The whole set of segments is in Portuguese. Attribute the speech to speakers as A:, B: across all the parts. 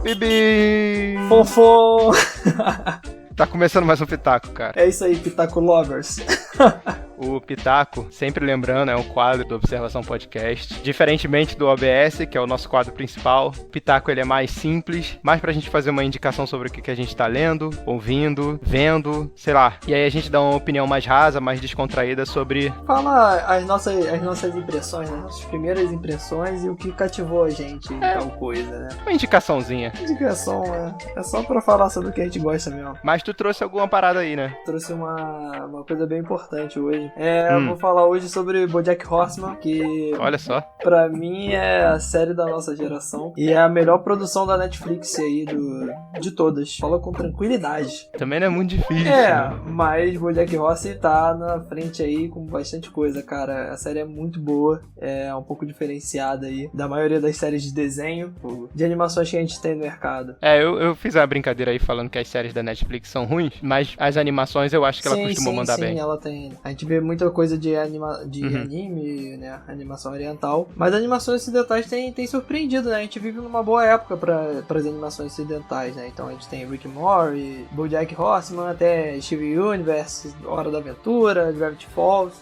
A: Bibi!
B: Fofo!
A: Tá começando mais um Pitaco, cara.
B: É isso aí, Pitaco Lovers.
A: O Pitaco, sempre lembrando, é um quadro do Observação Podcast. Diferentemente do OBS, que é o nosso quadro principal, o Pitaco ele é mais simples, mais pra gente fazer uma indicação sobre o que a gente tá lendo, ouvindo, vendo, sei lá. E aí a gente dá uma opinião mais rasa, mais descontraída sobre...
B: Fala as nossas impressões, né? Nossas primeiras impressões e o que cativou a gente em tal coisa, né?
A: Uma indicaçãozinha.
B: Indicação, é só pra falar sobre o que a gente gosta mesmo.
A: Mas tu trouxe alguma parada aí, né?
B: Trouxe uma coisa bem importante hoje. Eu vou falar hoje sobre BoJack Horseman, que...
A: Olha só.
B: Pra mim é a série da nossa geração e é a melhor produção da Netflix aí de todas. Fala com tranquilidade.
A: Também não é muito difícil.
B: Mas BoJack Horseman tá na frente aí com bastante coisa, cara. A série é muito boa, é um pouco diferenciada aí da maioria das séries de desenho, de animações que a gente tem no mercado.
A: Eu fiz uma brincadeira aí falando que as séries da Netflix são ruins, mas as animações eu acho que ela costuma mandar bem.
B: Sim, ela tem. A gente vê muita coisa de anime, né? Animação oriental. Mas as animações ocidentais tem surpreendido, né? A gente vive numa boa época para as animações ocidentais, né? Então a gente tem Rick and Morty, BoJack Horseman, até Steven Universe, Hora da Aventura, Gravity Falls.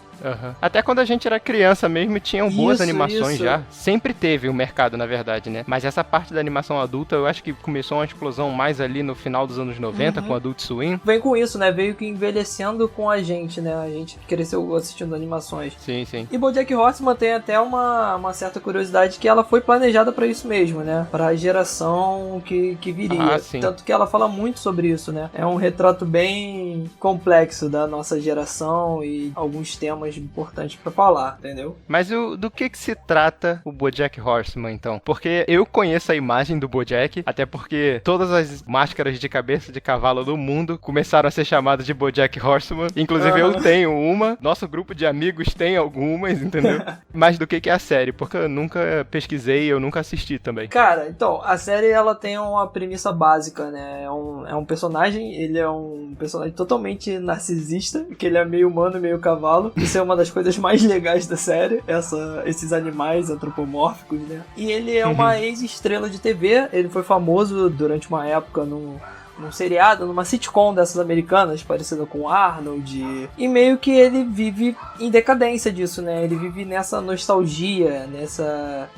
A: Até quando a gente era criança mesmo, tinham boas animações já. Sempre teve o mercado, na verdade, né? Mas essa parte da animação adulta, eu acho que começou uma explosão mais ali no final dos anos 90, com Adult Swim.
B: Vem com isso, né? Veio que envelhecendo com a gente, né? A gente cresceu assistindo animações.
A: Sim, sim.
B: E BoJack Horseman tem até uma certa curiosidade que ela foi planejada pra isso mesmo, né? Pra geração que viria. Tanto que ela fala muito sobre isso, né? É um retrato bem complexo da nossa geração e alguns temas importantes pra falar, entendeu?
A: Mas do que se trata o BoJack Horseman, então? Porque eu conheço a imagem do BoJack, até porque todas as máscaras de cabeça de cavalo do mundo começaram a ser chamadas de BoJack Horseman. Inclusive eu tenho uma, nosso grupo de amigos tem algumas, entendeu? Mas do que é a série? Porque eu nunca pesquisei, eu nunca assisti também.
B: Cara, então, a série ela tem uma premissa básica, né? É um personagem, ele é um personagem totalmente narcisista, que ele é meio humano, meio cavalo. Isso é uma das coisas mais legais da série, esses animais antropomórficos, né? E ele é uma ex-estrela de TV, ele foi famoso durante uma época num seriado, numa sitcom dessas americanas, parecida com Arnold, e meio que ele vive em decadência disso, né? Ele vive nessa nostalgia,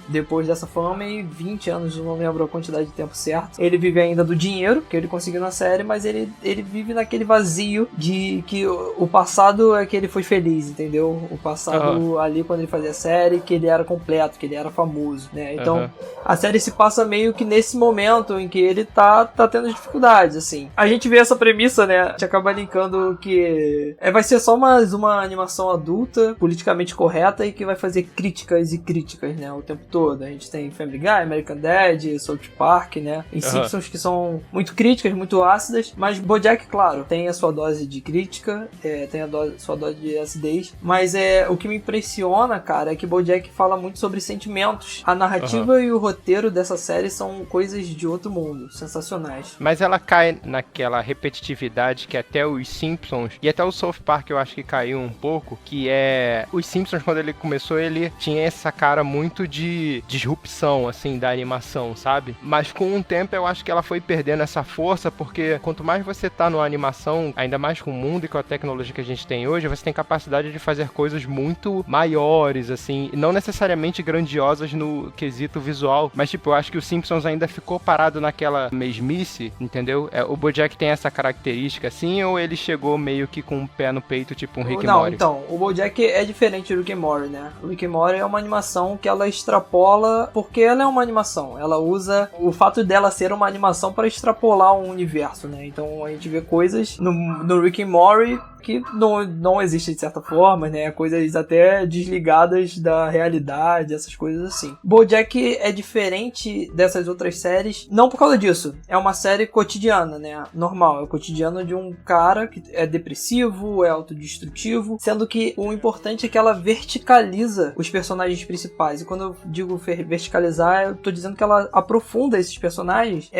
B: depois dessa fama e 20 anos, não lembro a quantidade de tempo certo. Ele vive ainda do dinheiro que ele conseguiu na série, mas ele vive naquele vazio de que o passado é que ele foi feliz, entendeu? O passado ali quando ele fazia a série, que ele era completo, que ele era famoso, né? Então, a série se passa meio que nesse momento em que ele tá tendo dificuldade. Assim. A gente vê essa premissa, né? A gente acaba linkando que vai ser só mais uma animação adulta, politicamente correta e que vai fazer críticas e críticas, né? O tempo todo. A gente tem Family Guy, American Dad, South Park, né? E Simpsons que são muito críticas, muito ácidas, mas BoJack, claro, tem a sua dose de crítica, tem sua dose de acidez, mas o que me impressiona, cara, é que BoJack fala muito sobre sentimentos. A narrativa e o roteiro dessa série são coisas de outro mundo, sensacionais.
A: Mas ela cai naquela repetitividade que até os Simpsons e até o South Park eu acho que caiu um pouco, que é... Os Simpsons, quando ele começou, ele tinha essa cara muito de disrupção, assim, da animação, sabe? Mas com o tempo eu acho que ela foi perdendo essa força, porque quanto mais você tá numa animação, ainda mais com o mundo e com a tecnologia que a gente tem hoje, você tem capacidade de fazer coisas muito maiores, assim, não necessariamente grandiosas no quesito visual, mas tipo, eu acho que o Simpsons ainda ficou parado naquela mesmice, entendeu? O BoJack tem essa característica assim, ou ele chegou meio que com um pé no peito, tipo um Rick and Morty?
B: Não, então, o BoJack é diferente do Rick and Morty, né? O Rick and Morty é uma animação que ela extrapola, porque ela é uma animação, ela usa o fato dela ser uma animação para extrapolar um universo, né? Então a gente vê coisas no Rick and Morty que não existe de certa forma, né? Coisas até desligadas da realidade, essas coisas assim. BoJack é diferente dessas outras séries, não por causa disso. É uma série cotidiana, né? Normal, é o cotidiano de um cara que é depressivo, é autodestrutivo, sendo que o importante é que ela verticaliza os personagens principais. E quando eu digo verticalizar, eu tô dizendo que ela aprofunda esses personagens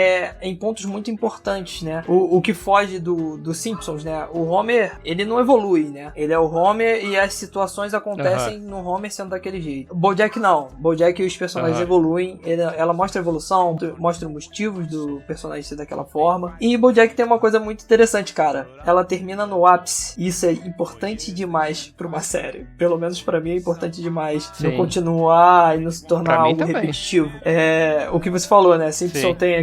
B: em pontos muito importantes, né? O que foge do Simpsons, né? O Homer, ele não evolui, né? Ele é o Homer e as situações acontecem no Homer sendo daquele jeito. BoJack não. BoJack os personagens evoluem, ela mostra a evolução, mostra os motivos do personagem ser daquela forma. E BoJack tem uma coisa muito interessante, cara. Ela termina no ápice. Isso é importante demais pra uma série. Pelo menos pra mim é importante demais. Sim. Não continuar e não se tornar algo repetitivo. O que você falou, né? Simpson tem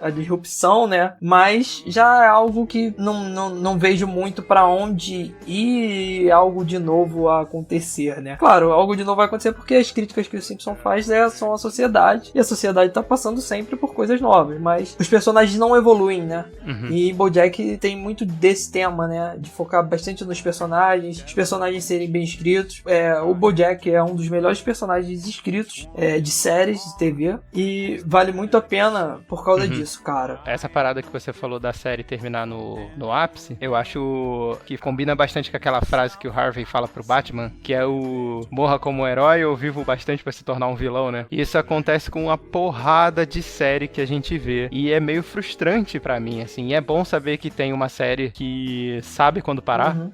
B: a disrupção, né? Mas já é algo que não vejo muito pra onde ir algo de novo a acontecer, né? Claro, algo de novo vai acontecer porque as críticas que o Simpson faz são a sociedade. E a sociedade tá passando sempre por coisas novas. Mas os personagens não evoluem, né? E BoJack tem muito desse tema, né? De focar bastante nos personagens, os personagens serem bem escritos. O BoJack é um dos melhores personagens escritos de séries de TV e vale muito a pena por causa disso, cara.
A: Essa parada que você falou da série terminar no ápice, eu acho que combina bastante com aquela frase que o Harvey fala pro Batman, que é o morra como herói ou vivo bastante pra se tornar um vilão, né? E isso acontece com uma porrada de série que a gente vê. E é meio frustrante pra mim, assim. E é bom saber que tem uma série que sabe quando parar.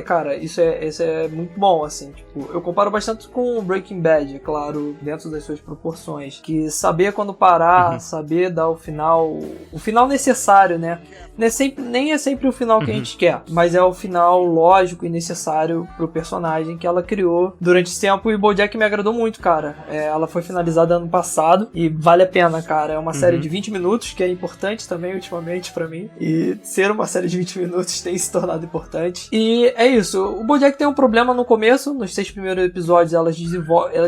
B: Cara, isso é muito bom, assim, tipo, eu comparo bastante com Breaking Bad, é claro, dentro das suas proporções, que saber quando parar, saber dar o final necessário, né, nem é sempre o final que a gente quer, mas é o final lógico e necessário pro personagem que ela criou durante esse tempo, e BoJack me agradou muito, cara, ela foi finalizada ano passado, e vale a pena, cara, é uma série de 20 minutos, que é importante também, ultimamente, pra mim, e ser uma série de 20 minutos tem se tornado importante, e é isso, o BoJack tem um problema no começo, nos 6 primeiros episódios ela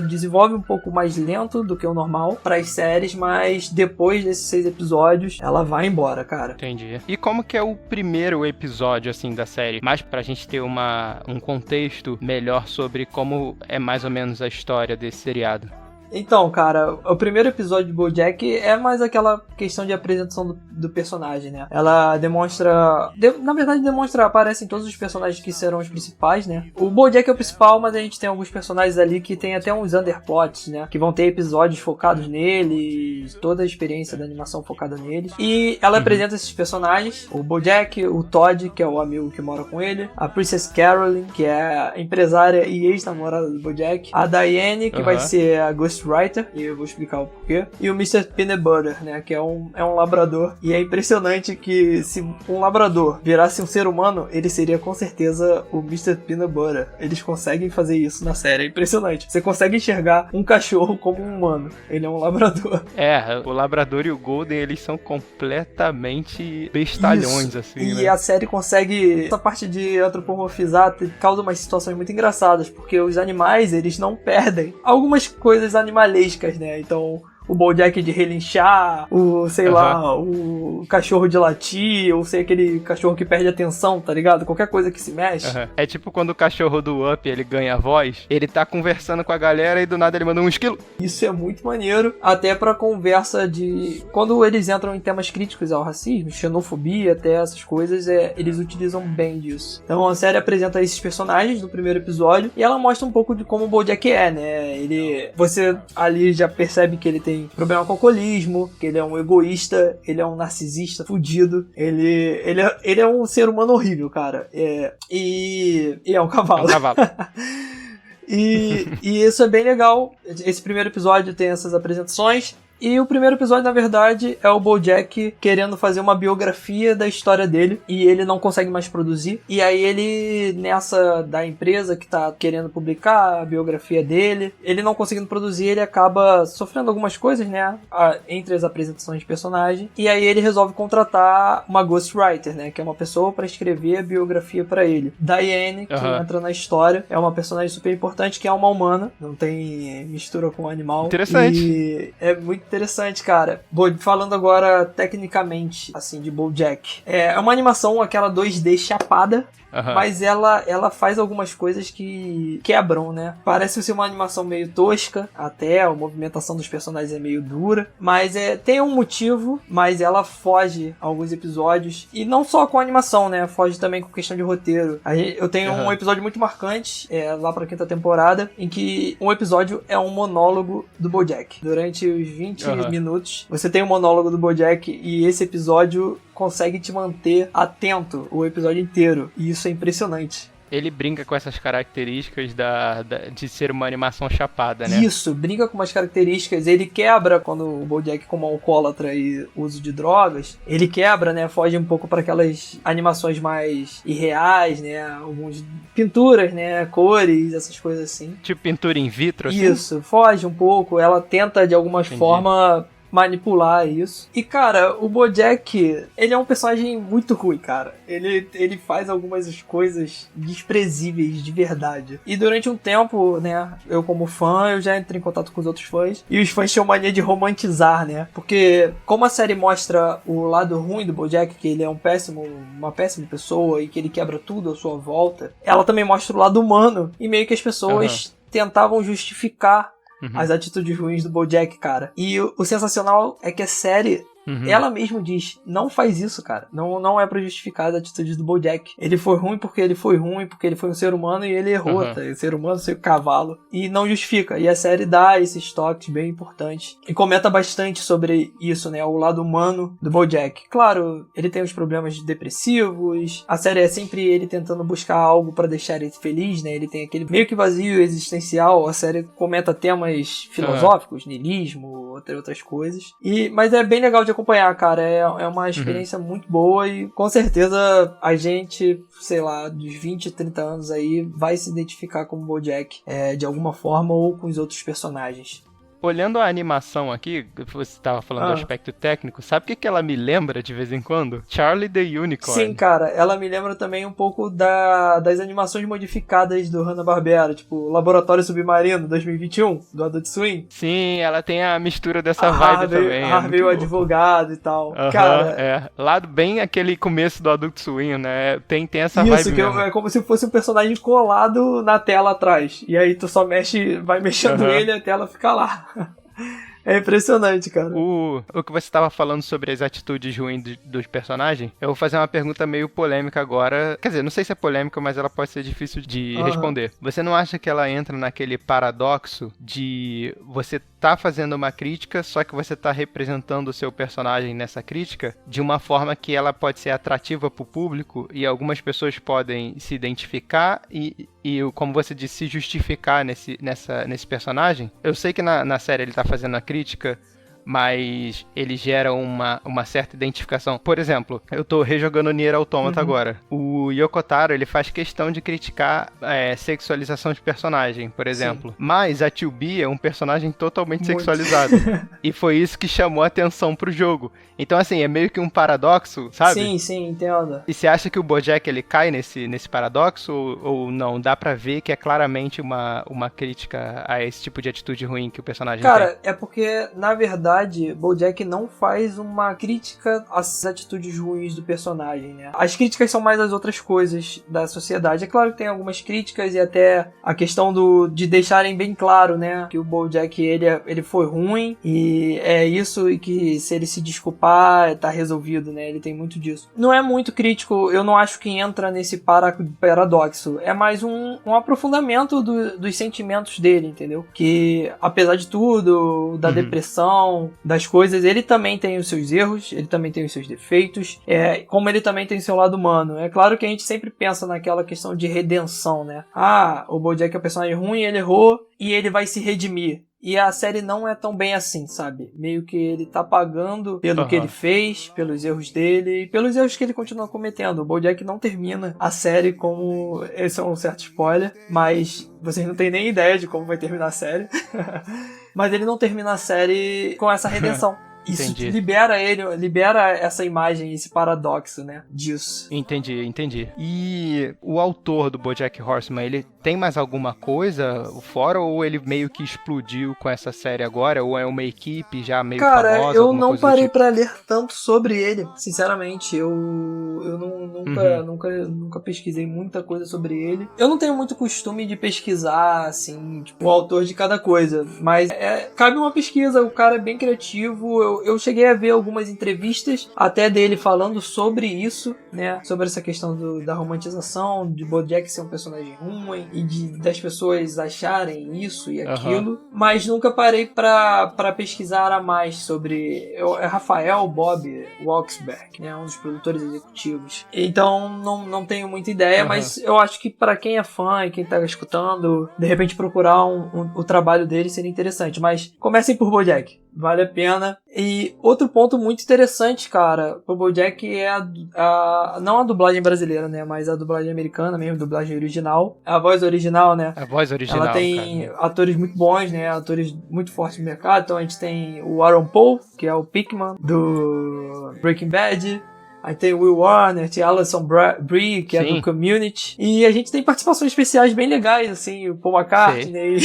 B: desenvolve um pouco mais lento do que o normal para as séries, mas depois desses 6 episódios ela vai embora, cara.
A: Entendi. E como que é o primeiro episódio, assim, da série? Mais pra gente ter um contexto melhor sobre como é mais ou menos a história desse seriado.
B: Então, cara, o primeiro episódio de BoJack é mais aquela questão de apresentação do personagem, né? Ela demonstra... na verdade, aparecem todos os personagens que serão os principais, né? O BoJack é o principal, mas a gente tem alguns personagens ali que tem até uns underplots, né? Que vão ter episódios focados nele, toda a experiência da animação focada neles. E ela apresenta esses personagens, o BoJack, o Todd, que é o amigo que mora com ele, a Princess Carolyn, que é a empresária e ex-namorada do BoJack, a Diane, que vai ser a Ghost Writer, e eu vou explicar o porquê, e o Mr. Peanut Butter, né, que é um labrador, e é impressionante que se um labrador virasse um ser humano, ele seria com certeza o Mr. Peanut Butter. Eles conseguem fazer isso na série, é impressionante. Você consegue enxergar um cachorro como um humano, ele é um labrador.
A: O labrador e o Golden, eles são completamente bestalhões, isso. Assim,
B: e
A: né?
B: a série consegue, essa parte de antropomorfizar causa umas situações muito engraçadas, porque os animais, eles não perdem algumas coisas animalescas, né? Então, o BoJack de relinchar, o cachorro de latir, ou sei aquele cachorro que perde a atenção, tá ligado? Qualquer coisa que se mexe.
A: É tipo quando o cachorro do Up, ele ganha a voz, ele tá conversando com a galera e do nada ele manda um esquilo.
B: Isso é muito maneiro, até pra conversa de... Quando eles entram em temas críticos ao racismo, xenofobia, até essas coisas, eles utilizam bem disso. Então a série apresenta esses personagens no primeiro episódio, e ela mostra um pouco de como o BoJack é, né? Você ali já percebe que ele tem problema com o alcoolismo, que ele é um egoísta, ele é um narcisista fudido, ele é um ser humano horrível, cara. E é um cavalo.
A: É um cavalo.
B: E isso é bem legal. Esse primeiro episódio tem essas apresentações. E o primeiro episódio, na verdade, é o BoJack querendo fazer uma biografia da história dele, e ele não consegue mais produzir. E aí ele, nessa da empresa que tá querendo publicar a biografia dele, ele não conseguindo produzir, ele acaba sofrendo algumas coisas, né, entre as apresentações de personagem. E aí ele resolve contratar uma ghostwriter, né, que é uma pessoa para escrever a biografia para ele. Diane, que entra na história, é uma personagem super importante, que é uma humana, não tem mistura com um animal.
A: Interessante.
B: E é muito interessante, cara. Falando agora tecnicamente, assim, de BoJack. É uma animação, aquela 2D chapada, mas ela faz algumas coisas que quebram, né? Parece ser uma animação meio tosca, até a movimentação dos personagens é meio dura, mas tem um motivo, mas ela foge alguns episódios, e não só com a animação, né? Foge também com questão de roteiro. Eu tenho um episódio muito marcante, lá pra 5ª temporada, em que um episódio é um monólogo do BoJack. Durante os 20 minutos, você tem um monólogo do BoJack, e esse episódio consegue te manter atento o episódio inteiro. E isso é impressionante.
A: Ele brinca com essas características de ser uma animação chapada, né?
B: Isso, brinca com umas características. Ele quebra, quando o BoJack, como alcoólatra e uso de drogas, ele quebra, né? Foge um pouco para aquelas animações mais irreais, né? Algumas pinturas, né? Cores, essas coisas assim.
A: Tipo pintura in vitro, assim?
B: Isso, foge um pouco. Ela tenta, de alguma forma, manipular isso. E, cara, o BoJack, ele é um personagem muito ruim, cara. Ele faz algumas coisas desprezíveis de verdade. E durante um tempo, né, eu como fã, eu já entrei em contato com os outros fãs, e os fãs tinham mania de romantizar, né? Porque como a série mostra o lado ruim do BoJack, que ele é uma péssima pessoa e que ele quebra tudo à sua volta, ela também mostra o lado humano, e meio que as pessoas tentavam justificar as atitudes ruins do BoJack, cara. E o sensacional é que a série, ela mesma diz, não faz isso, cara. Não é pra justificar as atitudes do BoJack. Ele foi ruim porque ele foi um ser humano e ele errou, tá? Ser humano, ser cavalo. E não justifica. E a série dá esses toques bem importantes. E comenta bastante sobre isso, né? O lado humano do BoJack. Claro, ele tem os problemas depressivos. A série é sempre ele tentando buscar algo pra deixar ele feliz, né? Ele tem aquele meio que vazio existencial. A série comenta temas filosóficos, niilismo, outras coisas. Mas é bem legal de acompanhar, cara. É uma experiência muito boa, e com certeza a gente, sei lá, dos 20, 30 anos aí, vai se identificar como BoJack de alguma forma, ou com os outros personagens.
A: Olhando a animação aqui, você estava falando do aspecto técnico, sabe o que ela me lembra de vez em quando? Charlie the Unicorn.
B: Sim, cara, ela me lembra também um pouco das animações modificadas do Hanna-Barbera, tipo Laboratório Submarino 2021, do Adult Swim.
A: Sim, ela tem a mistura dessa vibe também.
B: Harvey o advogado e tal. Cara,
A: lá bem aquele começo do Adult Swim, né? Tem essa
B: isso,
A: vibe
B: que
A: mesmo.
B: É como se fosse um personagem colado na tela atrás. E aí tu só vai mexendo ele e a tela fica lá. É impressionante, cara.
A: O que você estava falando sobre as atitudes ruins dos personagens, eu vou fazer uma pergunta meio polêmica agora. Quer dizer, não sei se é polêmica, mas ela pode ser difícil de responder. Você não acha que ela entra naquele paradoxo de você tá fazendo uma crítica, só que você tá representando o seu personagem nessa crítica de uma forma que ela pode ser atrativa pro público, e algumas pessoas podem se identificar e como você disse, se justificar nesse personagem? Eu sei que na série ele tá fazendo a crítica, mas ele gera uma certa identificação. Por exemplo, eu tô rejogando Nier Automata agora. O Yoko Taro, ele faz questão de criticar sexualização de personagem, por exemplo. Sim. Mas a 2B é um personagem totalmente sexualizado. E foi isso que chamou a atenção pro jogo. Então, assim, é meio que um paradoxo, sabe?
B: Sim, entendo.
A: E você acha que o BoJack, ele cai nesse paradoxo ou não? Dá pra ver que é claramente uma crítica a esse tipo de atitude ruim que o personagem tem?
B: Cara, é porque, na verdade, BoJack não faz uma crítica às atitudes ruins do personagem, né? As críticas são mais as outras coisas da sociedade. É claro que tem algumas críticas, e até a questão de deixarem bem claro, né, que o BoJack, ele foi ruim, e é isso, e que se ele se desculpar, tá resolvido, né? Ele tem muito disso. Não é muito crítico, eu não acho que entra nesse paradoxo. É mais um aprofundamento dos sentimentos dele, entendeu? Que, apesar de tudo, da depressão, das coisas, ele também tem os seus erros, ele também tem os seus defeitos, como ele também tem o seu lado humano. É claro que a gente sempre pensa naquela questão de redenção, né? O BoJack é um personagem ruim, ele errou e ele vai se redimir. E a série não é tão bem assim, sabe? Meio que ele tá pagando pelo que ele fez, pelos erros dele e pelos erros que ele continua cometendo. O BoJack não termina a série como... Esse é um certo spoiler, mas vocês não têm nem ideia de como vai terminar a série. Mas ele não termina a série com essa redenção. Isso
A: Entendi.
B: libera essa imagem, esse paradoxo, né, disso.
A: Entendi. E o autor do BoJack Horseman, ele tem mais alguma coisa fora, ou ele meio que explodiu com essa série agora, ou é uma equipe já meio
B: Cara,
A: famosa?
B: eu não parei
A: tipo?
B: pra ler tanto sobre ele, sinceramente. Eu nunca pesquisei muita coisa sobre ele. Eu não tenho muito costume de pesquisar, assim, tipo, o autor de cada coisa, mas cabe uma pesquisa, o cara é bem criativo. Eu cheguei a ver algumas entrevistas até dele falando sobre isso, né, sobre essa questão da romantização, de BoJack ser um personagem ruim e das pessoas acharem isso e aquilo, mas nunca parei pra pesquisar a mais sobre... É Rafael Bob Waksberg, né, um dos produtores executivos. Então não tenho muita ideia, mas eu acho que pra quem é fã e quem tá escutando, de repente procurar o trabalho dele seria interessante. Mas comecem por BoJack, vale a pena. E outro ponto muito interessante, cara, pro BoJack é não a dublagem brasileira, né, mas a dublagem americana mesmo, a dublagem original. A voz original, né?
A: A voz original,
B: ela tem atores muito bons, né, atores muito fortes no mercado. Então a gente tem o Aaron Paul, que é o Pickman do Breaking Bad. Aí tem o Will Warner, tem Alison Brie, que é do Community. E a gente tem participações especiais bem legais, assim, o Paul McCartney.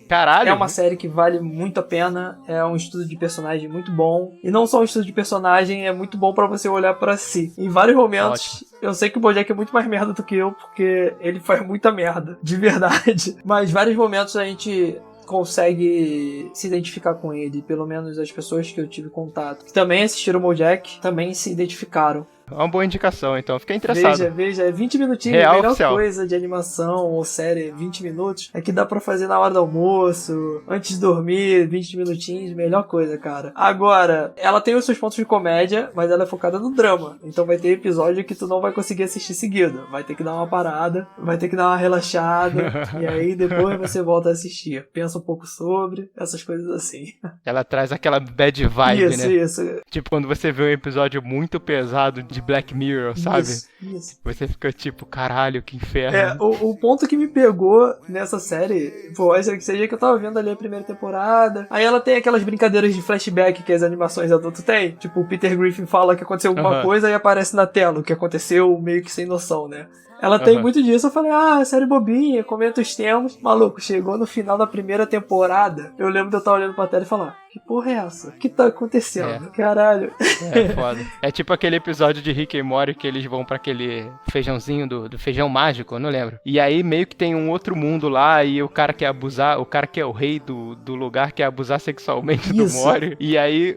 A: Caralho!
B: É uma série que vale muito a pena, é um estudo de personagem muito bom. E não só um estudo de personagem, é muito bom pra você olhar pra si. Em vários momentos, eu sei que o BoJack é muito mais merda do que eu, porque ele faz muita merda, de verdade. Mas vários momentos a gente consegue se identificar com ele, pelo menos as pessoas que eu tive contato, que também assistiram o BoJack, também se identificaram.
A: É uma boa indicação, então. Fiquei interessado.
B: Veja, 20 minutinhos,
A: Real
B: a melhor
A: oficial.
B: coisa de animação ou série, 20 minutos, é que dá pra fazer na hora do almoço, antes de dormir, 20 minutinhos, melhor coisa, cara. Agora, ela tem os seus pontos de comédia, mas ela é focada no drama, então vai ter episódio que tu não vai conseguir assistir seguido, vai ter que dar uma parada, vai ter que dar uma relaxada, e aí depois você volta a assistir. Pensa um pouco sobre, essas coisas assim.
A: Ela traz aquela bad vibe, né?
B: Isso.
A: Tipo, quando você vê um episódio muito pesado de Black Mirror, sabe?
B: Isso.
A: Você fica tipo, caralho, que inferno.
B: O ponto que me pegou nessa série, pode ser que seja que eu tava vendo ali a primeira temporada, aí ela tem aquelas brincadeiras de flashback que as animações adultas têm, tipo, o Peter Griffin fala que aconteceu alguma coisa e aparece na tela o que aconteceu meio que sem noção, né? Ela tem muito disso. Eu falei, série bobinha, comenta os temas. Maluco, chegou no final da primeira temporada. Eu lembro de eu estar olhando pra tela e falar, que porra é essa? O que tá acontecendo? Caralho.
A: É foda. É tipo aquele episódio de Rick e Morty que eles vão pra aquele feijãozinho do feijão mágico, eu não lembro. E aí meio que tem um outro mundo lá e o cara quer abusar, o cara que é o rei do lugar quer abusar sexualmente do Morty. E aí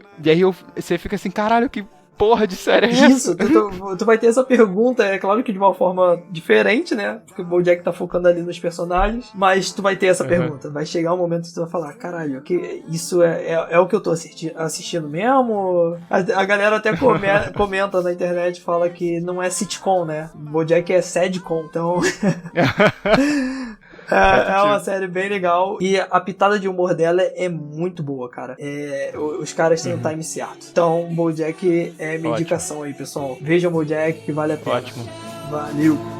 A: você fica assim, caralho, que porra de série é essa?
B: Isso, tu vai ter essa pergunta, é claro que de uma forma diferente, né? Porque o BoJack tá focando ali nos personagens, mas tu vai ter essa pergunta. Vai chegar um momento que tu vai falar, caralho, isso é o que eu tô assistindo mesmo? A galera até comenta na internet, fala que não é sitcom, né? O BoJack é sadcom, então... É uma série bem legal e a pitada de humor dela é muito boa, cara. Os caras têm o time certo. Então, BoJack é minha indicação aí, pessoal. Vejam BoJack que vale a pena.
A: Ótimo.
B: Valeu.